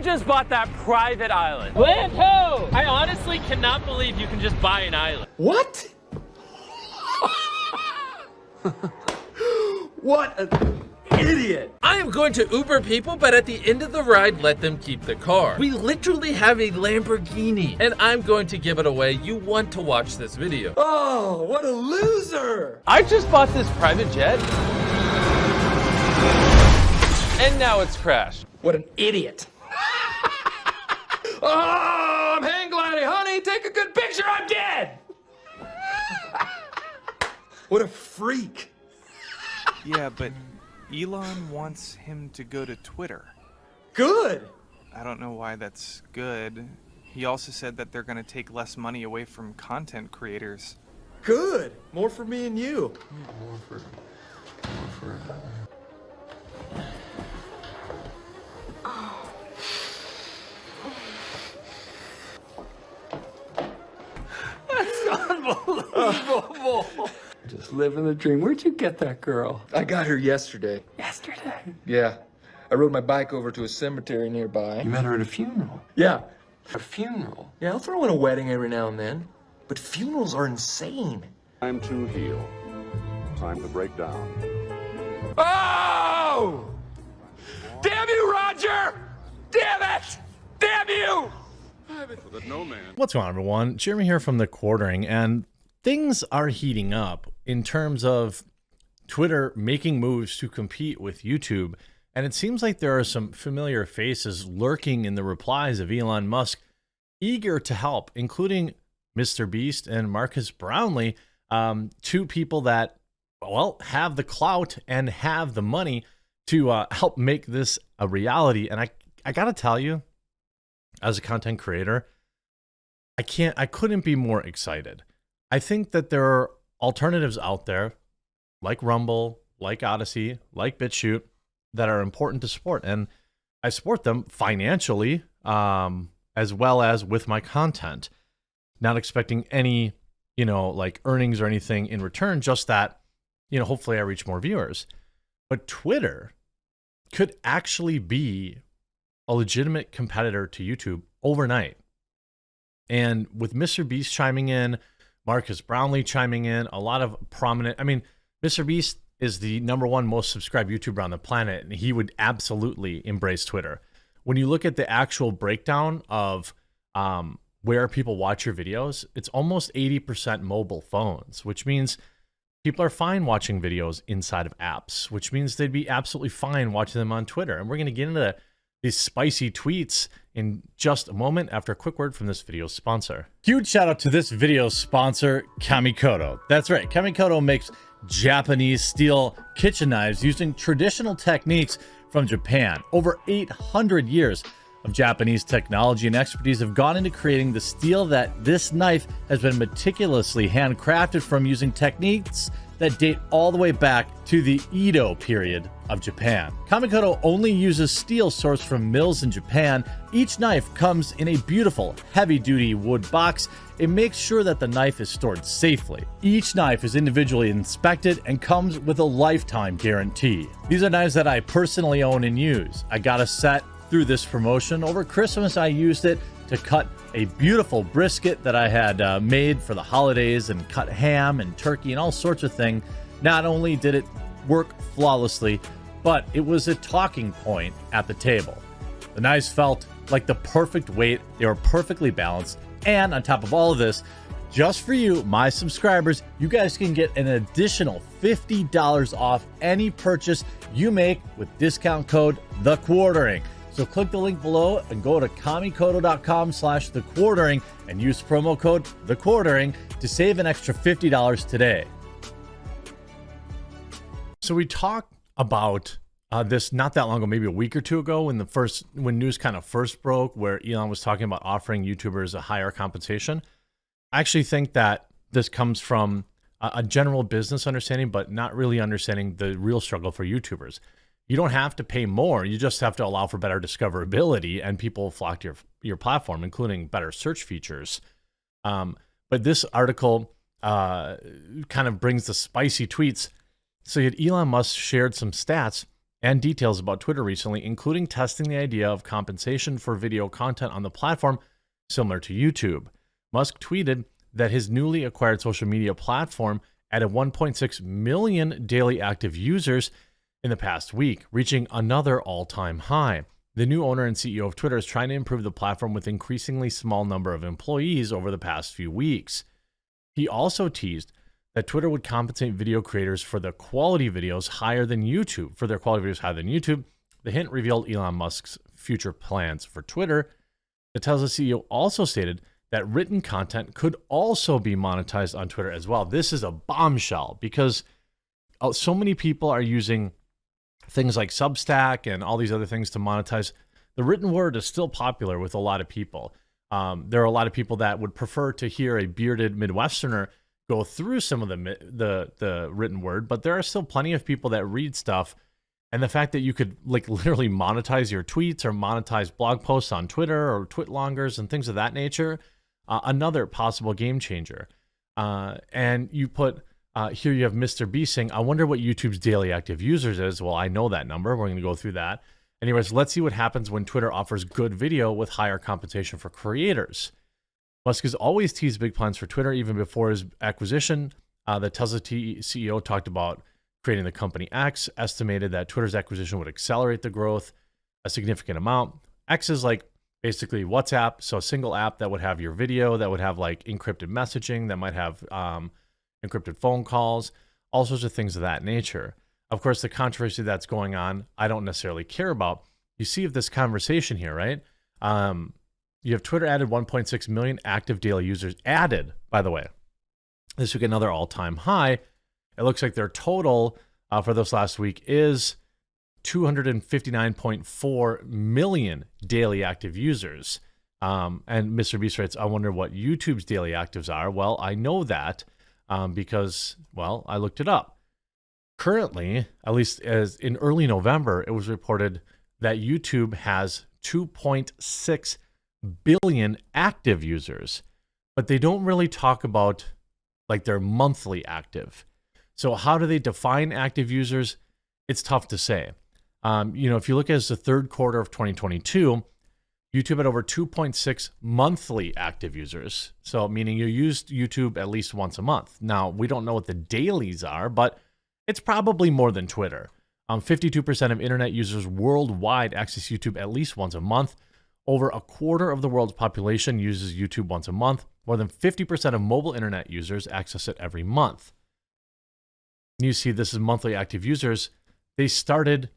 just bought that private island. Land ho! I honestly cannot believe you can just buy an island. What? What an idiot! I am going to Uber people, but at the end of the ride, let them keep the car. We literally have a Lamborghini, and I'm going to give it away. You want to watch this video. Oh, what a loser! I just bought this private jet. And now it's crashed. What an idiot. Oh, I'm hang gliding, honey. Take a good picture. I'm dead. What a freak. Yeah, but Elon wants him to go to Twitter. Good. I don't know why that's good. He also said that they're going to take less money away from content creators. Good. More for me and you. Unbelievable. Just living the dream. Where'd you get that girl? I got her yesterday. Yesterday. Yeah. I rode my bike over to a cemetery nearby. You met her at a funeral. Yeah. A funeral? Yeah, I'll throw in a wedding every now and then. But funerals are insane. Time to heal. Time to break down. Oh! Damn you, Roger! Damn it! Damn you! So that no man. What's going on, everyone? Jeremy here from The Quartering, and things are heating up in terms of Twitter making moves to compete with YouTube, and it seems like there are some familiar faces lurking in the replies of Elon Musk, eager to help, including Mr. Beast and Marcus Brownlee, two people that, well, have the clout and have the money to help make this a reality. And I gotta tell you, as a content creator, I couldn't be more excited. I think that there are alternatives out there like Rumble, like Odyssey, like BitChute that are important to support. And I support them financially, as well as with my content, not expecting any, like earnings or anything in return, just that, hopefully I reach more viewers. But Twitter could actually be a legitimate competitor to YouTube overnight. And with Mr. Beast chiming in, Marcus Brownlee chiming in, a lot of prominent, Mr. Beast is the #1 most subscribed YouTuber on the planet, and he would absolutely embrace Twitter. When you look at the actual breakdown of where people watch your videos, it's almost 80% mobile phones, which means people are fine watching videos inside of apps, which means they'd be absolutely fine watching them on Twitter. And we're going to get into these spicy tweets in just a moment after a quick word from this video's sponsor. Huge shout out to this video's sponsor, Kamikoto. That's right, Kamikoto makes Japanese steel kitchen knives using traditional techniques from Japan. Over 800 years of Japanese technology and expertise have gone into creating the steel that this knife has been meticulously handcrafted from, using techniques that date all the way back to the Edo period of Japan. Kamikoto only uses steel sourced from mills in Japan. Each knife comes in a beautiful, heavy-duty wood box. It makes sure that the knife is stored safely. Each knife is individually inspected and comes with a lifetime guarantee. These are knives that I personally own and use. I got a set through this promotion. Over Christmas, I used it to cut a beautiful brisket that I had made for the holidays, and cut ham and turkey and all sorts of things. Not only did it work flawlessly, but it was a talking point at the table. The knives felt like the perfect weight. They were perfectly balanced. And on top of all of this, just for you, my subscribers, you guys can get an additional $50 off any purchase you make with discount code TheQuartering. So click the link below and go to kamikoto.com/thequartering and use promo code TheQuartering to save an extra $50 today. So we talked about this not that long ago, maybe a week or two ago, when news kind of first broke, where Elon was talking about offering YouTubers a higher compensation. I actually think that this comes from a general business understanding, but not really understanding the real struggle for YouTubers. You don't have to pay more. You just have to allow for better discoverability, and people flock to your platform, including better search features. But this article kind of brings the spicy tweets. So Elon Musk shared some stats, and details about Twitter recently, including testing the idea of compensation for video content on the platform, similar to YouTube. Musk tweeted that his newly acquired social media platform added 1.6 million daily active users in the past week, reaching another all-time high. The new owner and CEO of Twitter is trying to improve the platform with increasingly small number of employees over the past few weeks. He also teased that Twitter would compensate video creators for their quality videos higher than YouTube. The hint revealed Elon Musk's future plans for Twitter. The Tesla CEO also stated that written content could also be monetized on Twitter as well. This is a bombshell because so many people are using things like Substack and all these other things to monetize. The written word is still popular with a lot of people. There are a lot of people that would prefer to hear a bearded Midwesterner go through some of the written word, but there are still plenty of people that read stuff. And the fact that you could like literally monetize your tweets or monetize blog posts on Twitter or Twitlongers and things of that nature, another possible game changer. And you put here you have Mr. B saying, I wonder what YouTube's daily active users is. Well, I know that number. We're going to go through that. Anyways, let's see what happens when Twitter offers good video with higher compensation for creators. Musk has always teased big plans for Twitter even before his acquisition. The Tesla CEO talked about creating the company X, estimated that Twitter's acquisition would accelerate the growth a significant amount. X is like basically WhatsApp, so a single app that would have your video, that would have like encrypted messaging, that might have encrypted phone calls, all sorts of things of that nature. Of course, the controversy that's going on, I don't necessarily care about. You see of this conversation here, right? You have Twitter added 1.6 million active daily users added, by the way. This week, another all-time high. It looks like their total for this last week is 259.4 million daily active users. And Mr. Beast writes, I wonder what YouTube's daily actives are. Well, I know that. Because, well, I looked it up. Currently, at least as in early November, it was reported that YouTube has 2.6 billion active users, but they don't really talk about like their monthly active. So how do they define active users? It's tough to say. If you look at the third quarter of 2022, YouTube had over 2.6 monthly active users. So meaning you used YouTube at least once a month. Now, we don't know what the dailies are, but it's probably more than Twitter. 52% of internet users worldwide access YouTube at least once a month. Over a quarter of the world's population uses YouTube once a month. More than 50% of mobile internet users access it every month. You see this is monthly active users. They started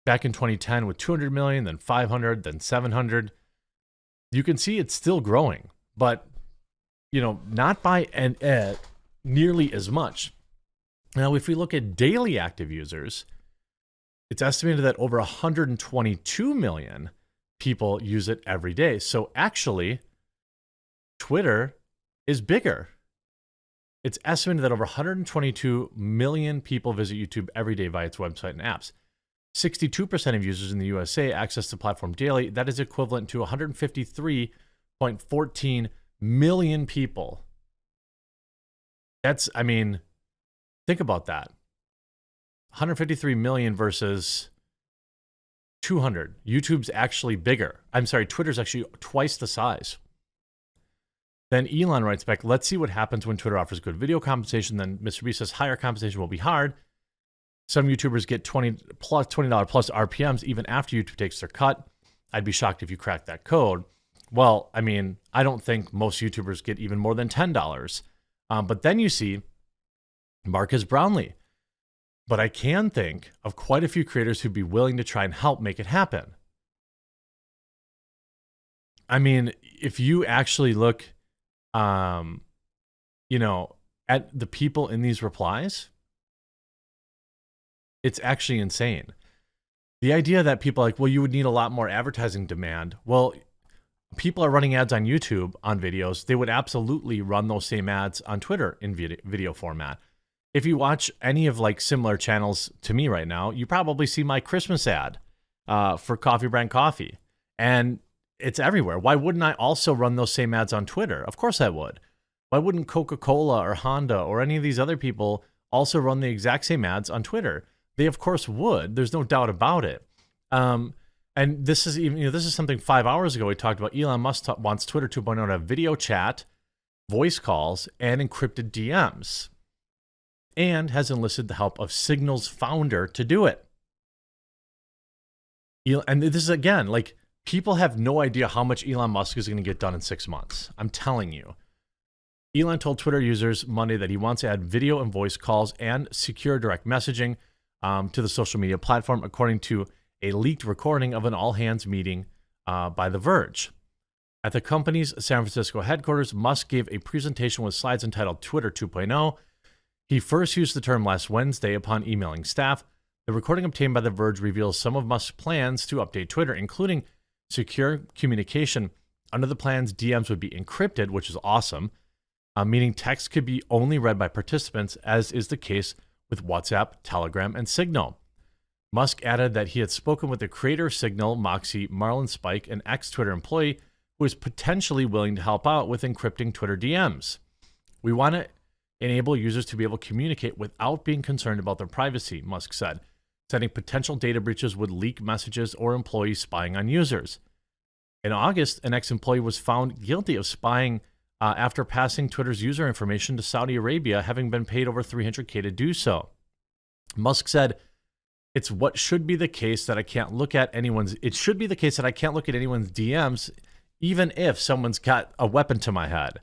back in 2010 with 200 million, then 500, then 700. You can see it's still growing, but not by nearly as much. Now, if we look at daily active users, it's estimated that over 122 million people use it every day. So actually, Twitter is bigger. It's estimated that over 122 million people visit YouTube every day via its website and apps. 62% of users in the USA access the platform daily. That is equivalent to 153.14 million people. Think about that. 153 million versus 200. YouTube's actually bigger. Twitter's actually twice the size. Then Elon writes back, let's see what happens when Twitter offers good video compensation. Then Mr. B says higher compensation will be hard. Some YouTubers get $20 plus RPMs even after YouTube takes their cut. I'd be shocked if you cracked that code. Well, I don't think most YouTubers get even more than $10. But then you see Marcus Brownlee. But I can think of quite a few creators who'd be willing to try and help make it happen. If you actually look, at the people in these replies, it's actually insane. The idea that people are like, well, you would need a lot more advertising demand. Well, people are running ads on YouTube on videos. They would absolutely run those same ads on Twitter in video format. If you watch any of similar channels to me right now, you probably see my Christmas ad for Coffee Brand Coffee. And it's everywhere. Why wouldn't I also run those same ads on Twitter? Of course I would. Why wouldn't Coca-Cola or Honda or any of these other people also run the exact same ads on Twitter? They of course would. There's no doubt about it. And this is even, this is something 5 hours ago we talked about. Elon Musk wants Twitter 2.0 to have video chat, voice calls, and encrypted DMs, and has enlisted the help of Signal's founder to do it. And this is, again, like, people have no idea how much Elon Musk is going to get done in 6 months. I'm telling you. Elon told Twitter users Monday that he wants to add video and voice calls and secure direct messaging to the social media platform, according to a leaked recording of an all-hands meeting by The Verge. At the company's San Francisco headquarters, Musk gave a presentation with slides entitled Twitter 2.0. He first used the term last Wednesday upon emailing staff. The recording obtained by The Verge reveals some of Musk's plans to update Twitter, including secure communication. Under the plans, DMs would be encrypted, which is awesome, meaning text could be only read by participants, as is the case with WhatsApp, Telegram, and Signal. Musk added that he had spoken with the creator of Signal, Moxie, Marlon Spike, an ex-Twitter employee who is potentially willing to help out with encrypting Twitter DMs. We want to enable users to be able to communicate without being concerned about their privacy, Musk said, citing potential data breaches would leak messages or employees spying on users. In August, an ex-employee was found guilty of spying after passing Twitter's user information to Saudi Arabia, having been paid over $300K to do so. Musk said, it should be the case that I can't look at anyone's DMs, even if someone's got a weapon to my head.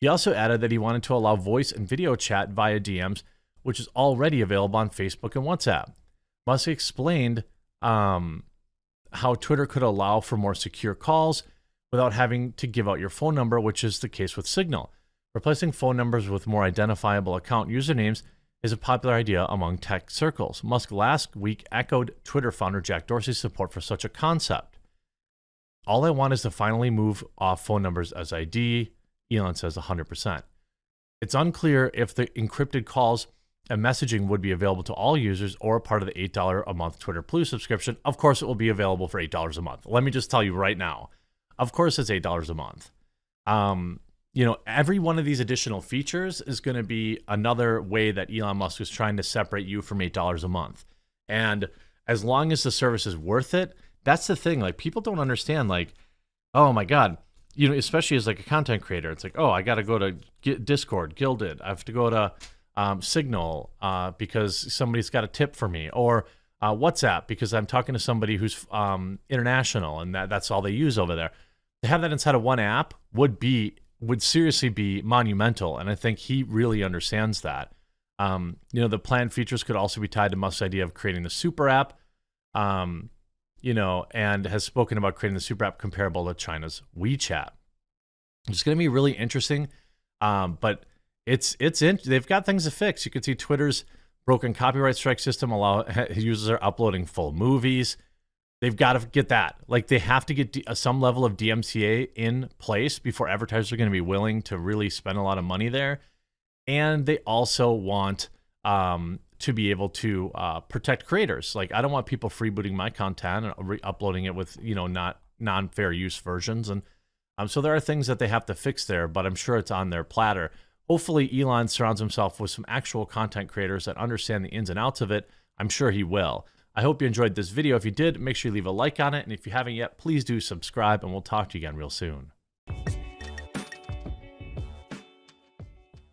He also added that he wanted to allow voice and video chat via DMs, which is already available on Facebook and WhatsApp. Musk explained how Twitter could allow for more secure calls without having to give out your phone number, which is the case with Signal. Replacing phone numbers with more identifiable account usernames is a popular idea among tech circles. Musk last week echoed Twitter founder Jack Dorsey's support for such a concept. All I want is to finally move off phone numbers as ID, Elon says 100%. It's unclear if the encrypted calls and messaging would be available to all users or a part of the $8 a month Twitter Plus subscription. Of course, it will be available for $8 a month. Let me just tell you right now. Of course, it's $8 a month. Every one of these additional features is going to be another way that Elon Musk is trying to separate you from $8 a month. And as long as the service is worth it, that's the thing. Like, people don't understand, like, oh my God, especially as like a content creator, it's like, oh, I got to go to Discord, Gilded. I have to go to Signal because somebody's got a tip for me, or WhatsApp because I'm talking to somebody who's international and that's all they use over there. To have that inside of one app would seriously be monumental, and I think he really understands that. The planned features could also be tied to Musk's idea of creating the super app, and has spoken about creating the super app comparable to China's WeChat. It's going to be really interesting, but they've got things to fix. You can see Twitter's broken copyright strike system users are uploading full movies. They've got to get that. Like, they have to get some level of DMCA in place before advertisers are going to be willing to really spend a lot of money there. And they also want to be able to protect creators. Like, I don't want people freebooting my content and re-uploading it with, not non-fair use versions. And so there are things that they have to fix there, but I'm sure it's on their platter. Hopefully Elon surrounds himself with some actual content creators that understand the ins and outs of it. I'm sure he will. I hope you enjoyed this video. If you did, make sure you leave a like on it. And if you haven't yet, please do subscribe, and we'll talk to you again real soon.